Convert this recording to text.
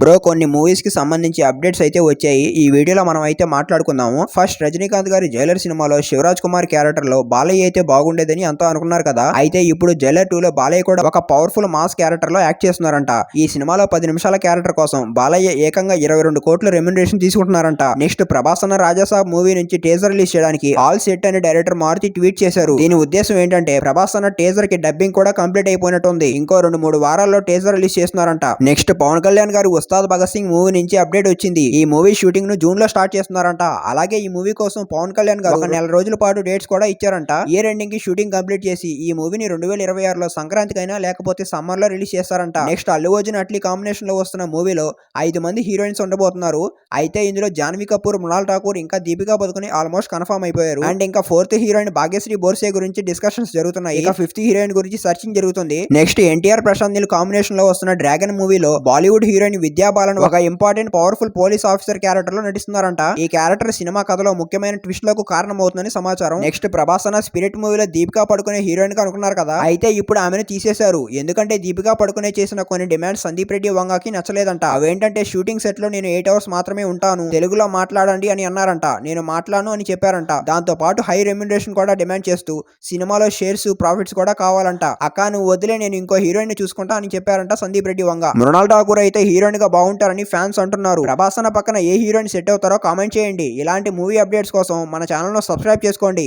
Bro కొన్ని movies కి సంబంధించి అప్డేట్స్ అయితే వచ్చాయి. ఈ వీడియోలో మనం అయితే మాట్లాడుకుందాము. ఫస్ట్ రజనీకాంత్ గారి జైలర్ సినిమాలో శివరాజ్ కుమార్ క్యారెక్టర్ లో బాలయ్య అయితే బాగుండేదని ఎంతో అనుకున్నారు కదా. అయితే ఇప్పుడు జైలర్ 2 లో బాలయ్య కూడా ఒక పవర్ఫుల్ మాస్ క్యారెక్టర్ లో యాక్ట్ చేస్తున్నారంట. ఈ సినిమాలో 10 నిమిషాల క్యారెక్టర్ కోసం బాలయ్య ఏకంగా 22 కోట్ల రెమ్యునరేషన్ తీసుకుంటున్నారంట. నెక్స్ట్ ప్రభాస్ అన్న రాజాసాబ్ మూవీ నుంచి టేజర్ రిలీజ్ చేయడానికి ఆల్ సెట్ అని డైరెక్టర్ మారుతి ట్వీట్ చేశారు. దీని ఉద్దేశం ఏంటంటే ప్రభాస్ అన్న టేజర్ కి డబ్బింగ్ కూడా కంప్లీట్ అయిపోయినట్టుంది. ఇంకో 2-3 వారాల్లో టేజర్ రిలీజ్ చేస్తున్నారంట. నెక్స్ట్ పవన్ కళ్యాణ్ గారు ఉస్తాద్ భగత్ సింగ్ మూవీ నుంచి అప్డేట్ వచ్చింది. ఈ మూవీ షూటింగ్ ను జూన్ లో స్టార్ట్ చేస్తున్నారంట. అలాగే ఈ మూవీ కోసం పవన్ కళ్యాణ్ గారు ఒక నెల రోజుల పాటు డేట్స్ కూడా ఇచ్చారంట. ఇయర్ ఎండింగ్ కి షూటింగ్ కంప్లీట్ చేసి ఈ మూవీని 2026లో సంక్రాంతికైనా లేకపోతే సమ్మర్ లో రిలీజ్ చేస్తారంట. నెక్స్ట్ అల్లు అర్జున్ అట్లీ కాంబినేషన్ లో వస్తున్న మూవీలో 5 మంది హీరోయిన్స్ ఉండబోతున్నారు. అయితే ఇందులో జాన్వీ కపూర్, మృణాల్ ఠాకూర్ ఇంకా దీపికా పదుకుని ఆల్మోస్ట్ కన్ఫర్మ్ అయిపోయారు. అండ్ ఇంకా 4th హీరోయిన్ భాగ్యశ్రీ బోర్సే గురించి డిస్కషన్స్ జరుగుతున్నాయి. ఇక 5th హీరోయిన్ గురించి సర్చింగ్ జరుగుతుంది. నెక్స్ట్ ఎన్టీఆర్ ప్రశాంత్ నీల్ కాంబినేషన్ లో వస్తున్న డ్రాగన్ మూవీలో బాలీవుడ్ హీరోయిన్ విద్యా బాలన్ ఒక important powerful police officer character లో నటిస్తున్నారంట. ఈ క్యారెక్టర్ సినిమా కథలో ముఖ్యమైన ట్విస్ట్ లకు కారణమవుతుందని సమాచారం. నెక్స్ట్ ప్రభాస్ అన్న స్పిరిట్ మూవీలో దీపికా పడుకునే హీరోయిన్ గా అనుకున్నారు కదా. అయితే ఇప్పుడు ఆమెను తీసేశారు. ఎందుకంటే దీపికా పడుకునే చేసిన కొన్ని డిమాండ్స్ సందీప్ రెడ్డి వంగాకి నచ్చలేదంట. అవేంటంటే షూటింగ్ సెట్ లో నేను 8 అవర్స్ మాత్రమే ఉంటాను, తెలుగులో మాట్లాడండి అని అన్నారంట. నేను మాట్లాడను అని చెప్పారంట. దాంతో పాటు హై రెమ్యునరేషన్ కూడా డిమాండ్ చేస్తూ సినిమాలో షేర్స్ ప్రాఫిట్స్ కూడా కావాలంట. అక్క నువ్వు వదిలే, నేను ఇంకో హీరోయిన్ ని చూసుకుంటా అని చెప్పారంట సందీప్ రెడ్డి వంగ. మృణాల్ ఠాకూర్ అయితే హీరోయిన్ గా బాగుంటారని ఫ్యాన్స్ అంటున్నారు. ప్రభాస్ అన్న పక్కన ఏ హీరోయిన్ సెట్ అవుతారో కామెంట్ చేయండి. ఇలాంటి మూవీ అప్డేట్స్ కోసం మన ఛానల్ ను సబ్స్క్రైబ్ చేసుకోండి.